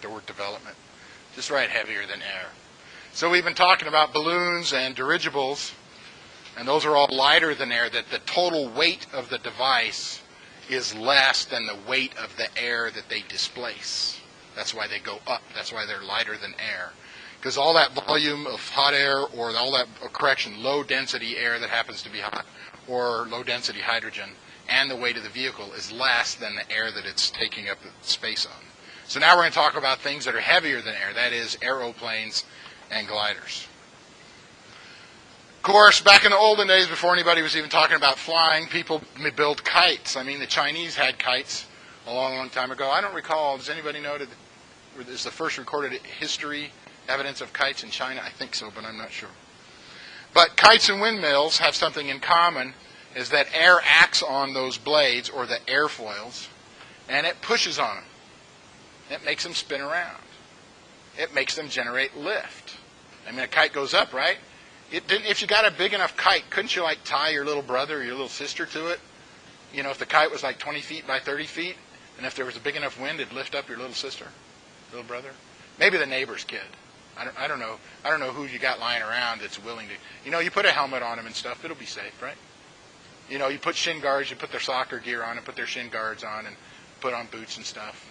the word development. Just write heavier than air. So we've been talking about balloons and dirigibles, and those are all lighter than air, that the total weight of the device is less than the weight of the air that they displace. That's why they go up. That's why they're lighter than air. Because all that volume of hot air, or all that, low density air that happens to be hot, or low density hydrogen, and the weight of the vehicle is less than the air that it's taking up the space on. So now we're going to talk about things that are heavier than air, that is aeroplanes and gliders. Of course, back in the olden days, before anybody was even talking about flying, people built kites. I mean, the Chinese had kites a long, long time ago. I don't recall, does anybody know that is the first recorded history evidence of kites in China? I think so, but I'm not sure. But kites and windmills have something in common, is that air acts on those blades, or the airfoils, and it pushes on them. It makes them spin around. It makes them generate lift. I mean, a kite goes up, right? If you got a big enough kite, couldn't you like tie your little brother or your little sister to it? You know, if the kite was like 20 feet by 30 feet, and if there was a big enough wind, it'd lift up your little sister, little brother. Maybe the neighbor's kid. I don't know. I don't know who you got lying around that's willing to. You know, you put a helmet on them and stuff, it'll be safe, right? You know, you put shin guards, you put their soccer gear on and put their shin guards on and put on boots and stuff.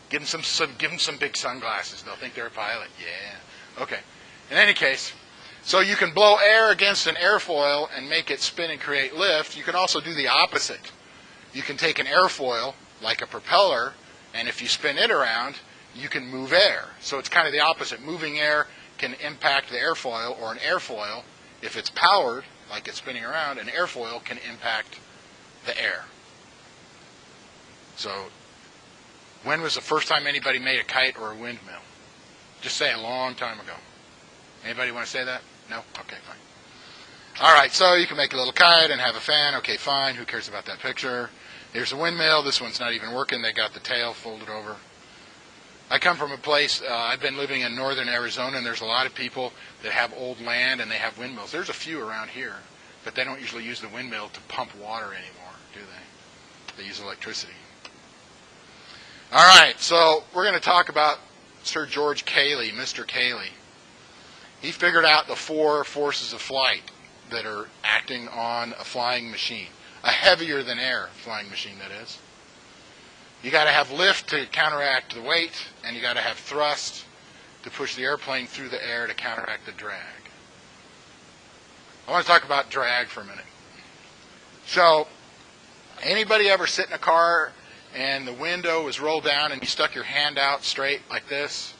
Give them some big sunglasses. They'll think they're a pilot. Yeah. Okay. In any case, so you can blow air against an airfoil and make it spin and create lift. You can also do the opposite. You can take an airfoil, like a propeller, and if you spin it around, you can move air. So it's kind of the opposite. Moving air can impact the airfoil, or an airfoil, if it's powered, like it's spinning around, an airfoil can impact the air. So when was the first time anybody made a kite or a windmill? Just say a long time ago. Anybody want to say that? No? Okay, fine. All right, so you can make a little kite and have a fan. Okay, fine. Who cares about that picture? Here's a windmill. This one's not even working. They got the tail folded over. I come from a place, I've been living in northern Arizona, and there's a lot of people that have old land and they have windmills. There's a few around here, but they don't usually use the windmill to pump water anymore, do they? They use electricity. All right, so we're going to talk about Sir George Cayley, Mr. Cayley. He figured out the 4 forces of flight that are acting on a flying machine, a heavier than air flying machine, that is. You got to have lift to counteract the weight, and you got to have thrust to push the airplane through the air to counteract the drag. I want to talk about drag for a minute. So, anybody ever sit in a car and the window is rolled down and you stuck your hand out straight like this,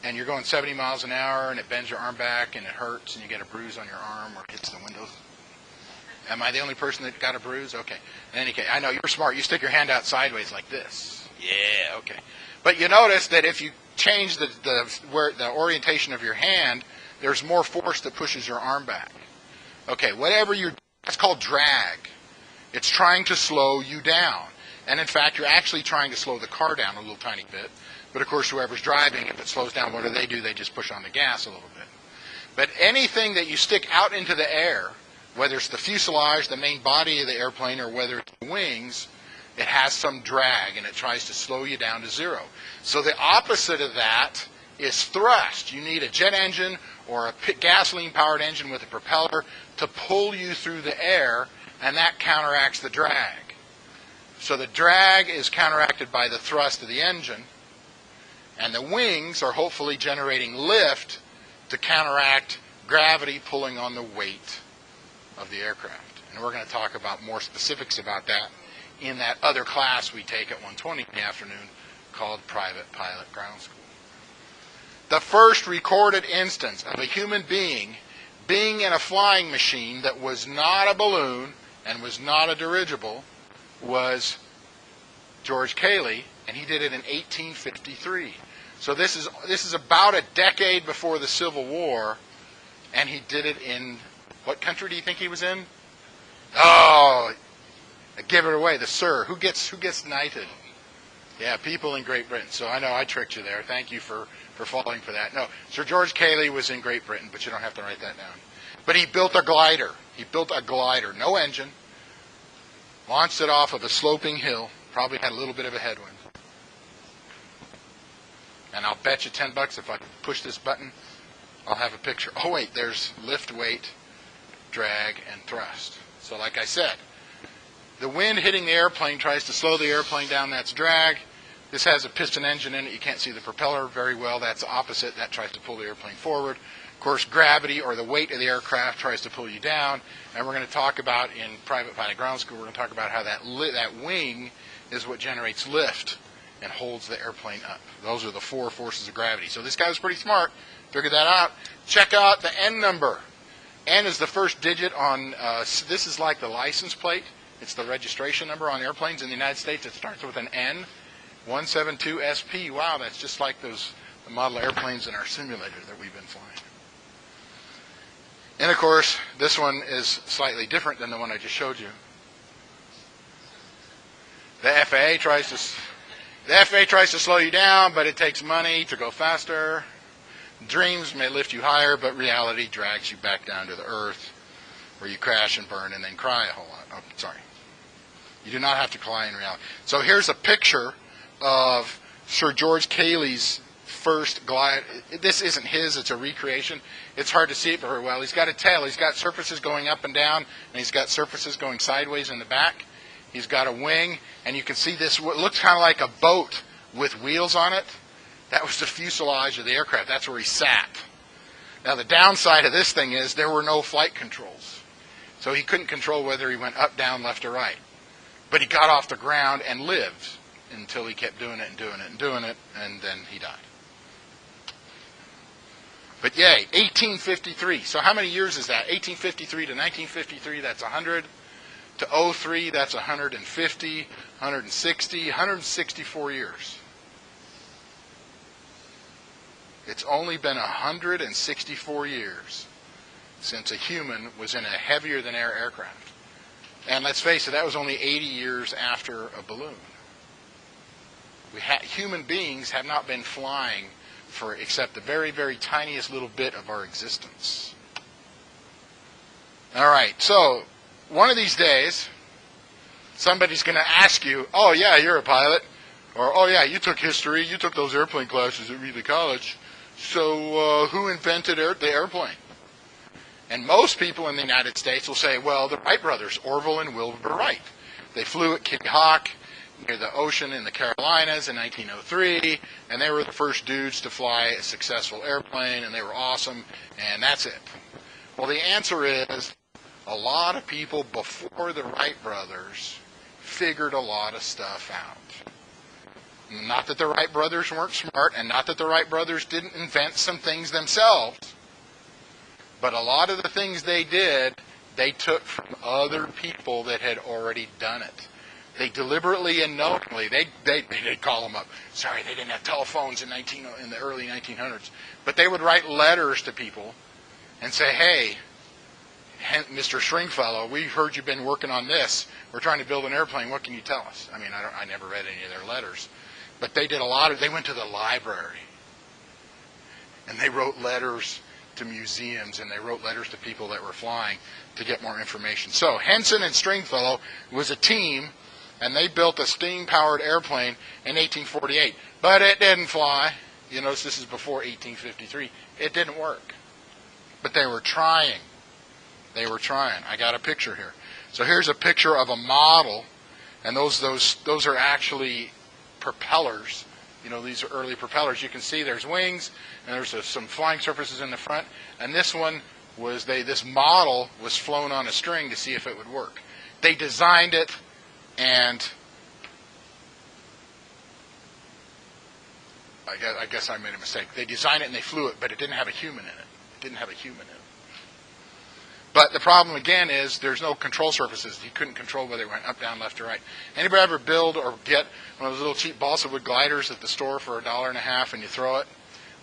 and you're going 70 miles an hour and it bends your arm back and it hurts and you get a bruise on your arm or it hits the windows? Am I the only person that got a bruise? Okay. In any case, I know you're smart. You stick your hand out sideways like this. Yeah, okay. But you notice that if you change the orientation of your hand, there's more force that pushes your arm back. Okay, that's called drag. It's trying to slow you down. And in fact, you're actually trying to slow the car down a little tiny bit. But of course, whoever's driving, if it slows down, what do? They just push on the gas a little bit. But anything that you stick out into the air, whether it's the fuselage, the main body of the airplane, or whether it's the wings, it has some drag, and it tries to slow you down to zero. So the opposite of that is thrust. You need a jet engine or a gasoline-powered engine with a propeller to pull you through the air, and that counteracts the drag. So the drag is counteracted by the thrust of the engine, and the wings are hopefully generating lift to counteract gravity pulling on the weight of the aircraft. And we're going to talk about more specifics about that in that other class we take at 1:20 in the afternoon called Private Pilot Ground School. The first recorded instance of a human being in a flying machine that was not a balloon and was not a dirigible was George Cayley, and he did it in 1853. So this is about a decade before the Civil War, and he did it in, what country do you think he was in? Oh, I give it away, the Sir. Who gets knighted? Yeah, people in Great Britain. So I know I tricked you there. Thank you for falling for that. No, Sir George Cayley was in Great Britain, but you don't have to write that down. But he built a glider. No engine. Launched it off of a sloping hill. Probably had a little bit of a headwind. And I'll bet you $10 if I push this button, I'll have a picture. Oh wait, there's lift, weight, drag, and thrust. So like I said, the wind hitting the airplane tries to slow the airplane down, that's drag. This has a piston engine in it. You can't see the propeller very well. That's opposite. That tries to pull the airplane forward. Of course, gravity, or the weight of the aircraft, tries to pull you down. And we're going to talk about, in private pilot ground school, we're going to talk about how that wing is what generates lift and holds the airplane up. Those are the 4 forces of gravity. So this guy was pretty smart. Figured that out. Check out the N number. N is the first digit on, this is like the license plate. It's the registration number on airplanes in the United States. It starts with an N. 172SP. Wow, that's just like the model airplanes in our simulator that we've been flying. And of course, this one is slightly different than the one I just showed you. The FAA tries to slow you down, but it takes money to go faster. Dreams may lift you higher, but reality drags you back down to the earth, where you crash and burn and then cry a whole lot. Oh, sorry. You do not have to cry in reality. So here's a picture of Sir George Cayley's first glide. This isn't his, it's a recreation. It's hard to see it very well. He's got a tail. He's got surfaces going up and down, and he's got surfaces going sideways in the back. He's got a wing, and you can see this. It looks kind of like a boat with wheels on it. That was the fuselage of the aircraft. That's where he sat. Now, the downside of this thing is there were no flight controls. So he couldn't control whether he went up, down, left, or right. But he got off the ground and lived until he kept doing it and doing it and doing it, and then he died. But yay, 1853. So how many years is that? 1853 to 1953, that's 100. To 03, that's 150, 160, 164 years. It's only been 164 years since a human was in a heavier than air aircraft. And let's face it, that was only 80 years after a balloon. Human beings have not been flying for except the very, very tiniest little bit of our existence. All right, so one of these days, somebody's going to ask you, oh yeah, you're a pilot, or oh yeah, you took history, you took those airplane classes at Reed College, so who invented the airplane? And most people in the United States will say, well, the Wright brothers, Orville and Wilbur Wright. They flew at Kitty Hawk near the ocean in the Carolinas in 1903, and they were the first dudes to fly a successful airplane, and they were awesome, and that's it. Well, the answer is a lot of people before the Wright brothers figured a lot of stuff out. Not that the Wright brothers weren't smart, and not that the Wright brothers didn't invent some things themselves, but a lot of the things they did, they took from other people that had already done it. They deliberately and knowingly, they'd call them up. Sorry, they didn't have telephones in the early 1900s. But they would write letters to people and say, hey, Mr. Stringfellow, we heard you've been working on this. We're trying to build an airplane. What can you tell us? I mean, I never read any of their letters. But they did they went to the library. And they wrote letters to museums, and they wrote letters to people that were flying to get more information. So Henson and Stringfellow was a team, and they built a steam-powered airplane in 1848. But it didn't fly. You notice this is before 1853. It didn't work. But they were trying. They were trying. I got a picture here. So here's a picture of a model, and those are actually propellers. You know, these are early propellers. You can see there's wings, and there's some flying surfaces in the front. And this one was this model was flown on a string to see if it would work. They designed it, and I guess I made a mistake. They designed it and they flew it, but it didn't have a human in it. It didn't have a human in it. But the problem, again, is there's no control surfaces. You couldn't control whether it went up, down, left, or right. Anybody ever build or get one of those little cheap balsa wood gliders at the store for $1.50 and you throw it?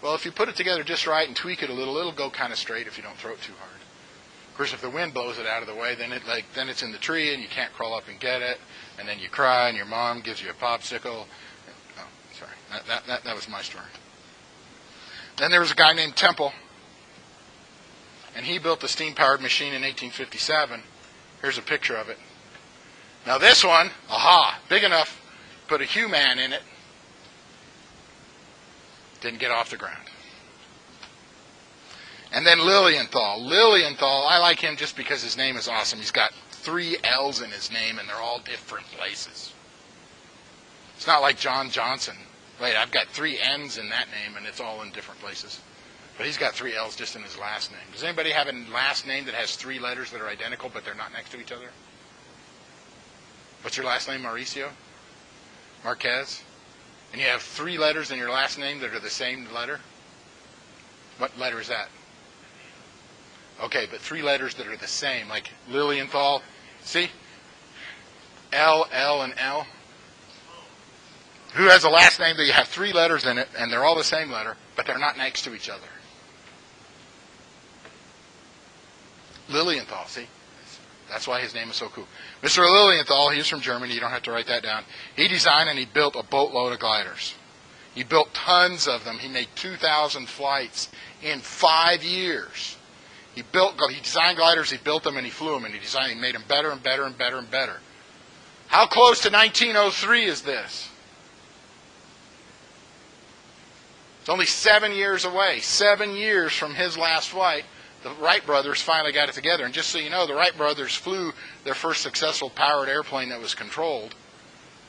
Well, if you put it together just right and tweak it a little, it'll go kind of straight if you don't throw it too hard. Of course, if the wind blows it out of the way, then it's in the tree and you can't crawl up and get it, and then you cry and your mom gives you a popsicle. Oh, sorry, that was my story. Then there was a guy named Temple, and he built the steam-powered machine in 1857. Here's a picture of it. Now this one, aha, big enough, put a human in it. Didn't get off the ground. And then Lilienthal. Lilienthal, I like him just because his name is awesome. He's got 3 L's in his name, and they're all different places. It's not like John Johnson. Wait, I've got 3 N's in that name, and it's all in different places. But he's got 3 L's just in his last name. Does anybody have a last name that has 3 letters that are identical, but they're not next to each other? What's your last name, Mauricio? Marquez? And you have 3 letters in your last name that are the same letter? What letter is that? Okay, but 3 letters that are the same, like Lilienthal. See? L, L, and L. Who has a last name that you have 3 letters in it, and they're all the same letter, but they're not next to each other? Lilienthal, see? That's why his name is so cool. Mr. Lilienthal, he's from Germany. You don't have to write that down. He designed and he built a boatload of gliders. He built tons of them. He made 2,000 flights in 5 years. He designed gliders, he built them, and he flew them, and he made them better and better and better and better. How close to 1903 is this? It's only 7 years away. 7 years from his last flight, the Wright brothers finally got it together. And just so you know, the Wright brothers flew their first successful powered airplane that was controlled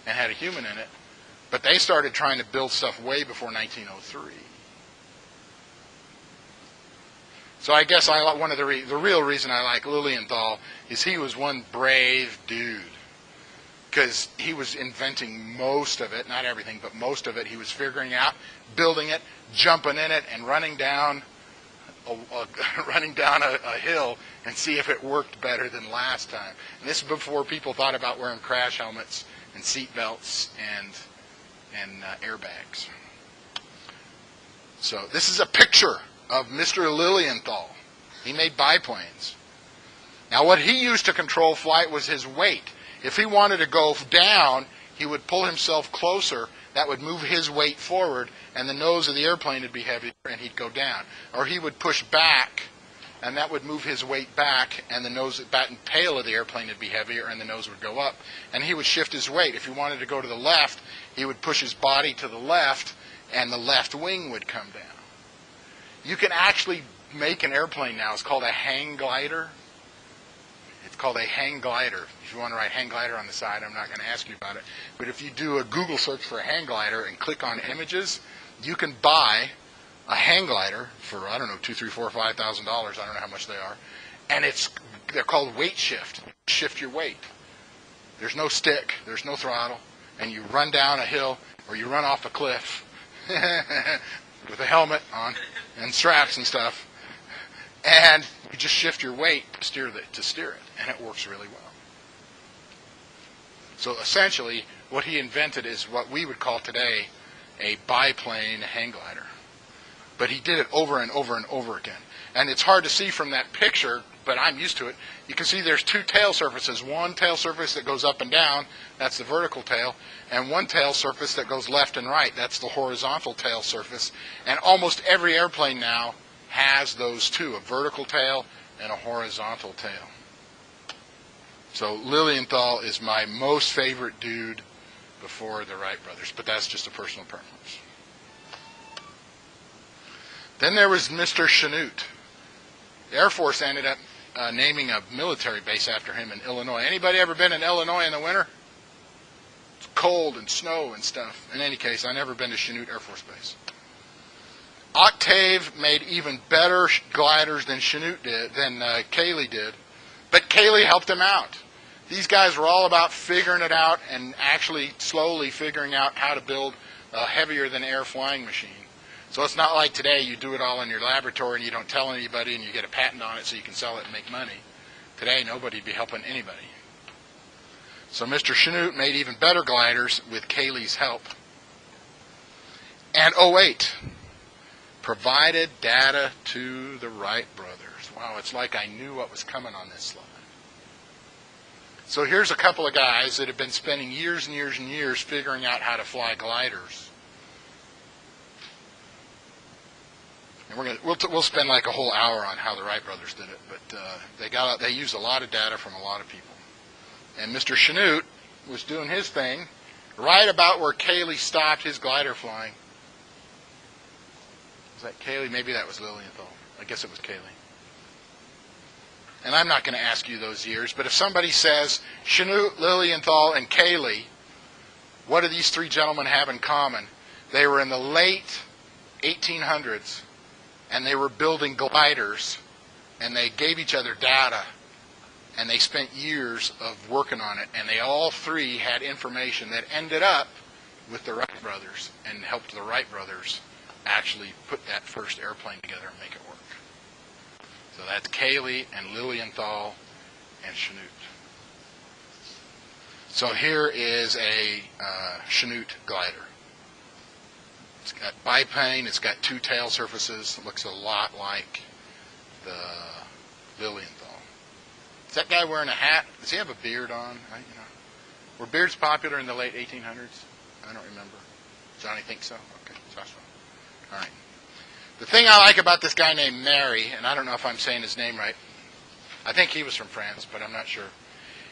and had a human in it. But they started trying to build stuff way before 1903. So I guess one of the real reason I like Lilienthal is he was one brave dude. Because he was inventing most of it, not everything, but most of it. He was figuring out, building it, jumping in it, and running down a hill and see if it worked better than last time. And this is before people thought about wearing crash helmets and seat belts and airbags. So this is a picture of Mr. Lilienthal. He made biplanes. Now what he used to control flight was his weight. If he wanted to go down, he would pull himself closer. That would move his weight forward, and the nose of the airplane would be heavier, and he'd go down. Or he would push back, and that would move his weight back, and the tail of the airplane would be heavier, and the nose would go up. And he would shift his weight. If he wanted to go to the left, he would push his body to the left, and the left wing would come down. You can actually make an airplane now. It's called a hang glider. It's called a hang glider. If you want to write hang glider on the side, I'm not going to ask you about it. But if you do a Google search for a hang glider and click on images, you can buy a hang glider for, I don't know, $2,000, $3,000, $4,000, $5,000. I don't know how much they are. And they're called weight shift. Shift your weight. There's no stick. There's no throttle. And you run down a hill or you run off a cliff with a helmet on and straps and stuff. And you just shift your weight to steer it, and it works really well. So essentially, what he invented is what we would call today a biplane hang glider. But he did it over and over and over again. And it's hard to see from that picture, but I'm used to it. You can see there's 2 tail surfaces. One tail surface that goes up and down, that's the vertical tail, and one tail surface that goes left and right, that's the horizontal tail surface. And almost every airplane now has those 2, a vertical tail and a horizontal tail. So Lilienthal is my most favorite dude before the Wright brothers, but that's just a personal preference. Then there was Mr. Chanute. The Air Force ended up naming a military base after him in Illinois. Anybody ever been in Illinois in the winter? It's cold and snow and stuff. In any case, I've never been to Chanute Air Force Base. Octave made even better gliders than Cayley did, but Cayley helped him out. These guys were all about figuring it out and actually slowly figuring out how to build a heavier than air flying machine. So it's not like today you do it all in your laboratory and you don't tell anybody and you get a patent on it so you can sell it and make money. Today nobody would be helping anybody. So Mr. Chanute made even better gliders with Cayley's help. And 08. Provided data to the Wright brothers. Wow, it's like I knew what was coming on this slide. So here's a couple of guys that have been spending years and years and years figuring out how to fly gliders. And we'll spend like a whole hour on how the Wright brothers did it, but they used a lot of data from a lot of people. And Mr. Chanute was doing his thing right about where Cayley stopped his glider flying. that Cayley? Maybe that was Lilienthal. I guess it was Cayley. And I'm not going to ask you those years, but if somebody says Chanute, Lilienthal, and Cayley, what do these three gentlemen have in common? They were in the late 1800s, and they were building gliders, and they gave each other data, and they spent years of working on it, and they all three had information that ended up with the Wright brothers and helped the Wright brothers actually put that first airplane together and make it work. So that's Cayley and Lilienthal and Chanute. So here is a Chanute glider. It's got biplane, it's got two tail surfaces. It looks a lot like the Lilienthal. Is that guy wearing a hat? Does he have a beard on? Were beards popular in the late 1800s? I don't remember. Johnny thinks so? Okay, that's fine. All right. The thing I like about this guy named Mary, and I don't know if I'm saying his name right. I think he was from France, but I'm not sure.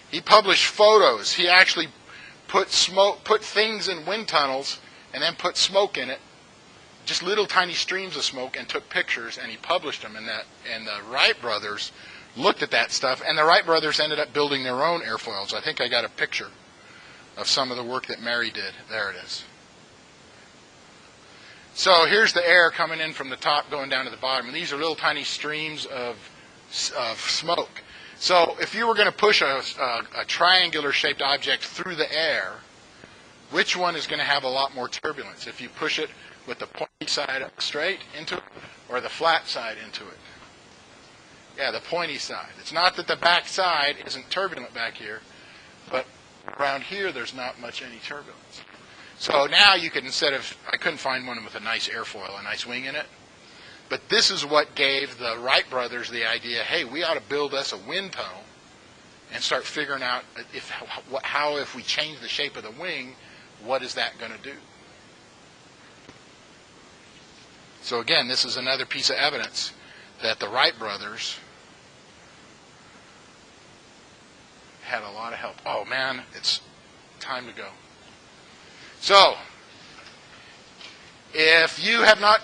He published photos. He actually put things in wind tunnels and then put smoke in it, just little tiny streams of smoke, and took pictures, and he published them. And the Wright brothers looked at that stuff, and the Wright brothers ended up building their own airfoils. I think I got a picture of some of the work that Mary did. There it is. So here's the air coming in from the top going down to the bottom, and these are little tiny streams of smoke. So if you were going to push a triangular shaped object through the air, which one is going to have a lot more turbulence? If you push it with the pointy side up straight into it or the flat side into it? Yeah, the pointy side. It's not that the back side isn't turbulent back here, but around here there's not much any turbulence. So now you could, I couldn't find one with a nice airfoil, a nice wing in it, but this is what gave the Wright brothers the idea, hey, we ought to build us a wind tunnel and start figuring out how if we change the shape of the wing, what is that going to do? So again, this is another piece of evidence that the Wright brothers had a lot of help. Oh man, it's time to go. So, if you have not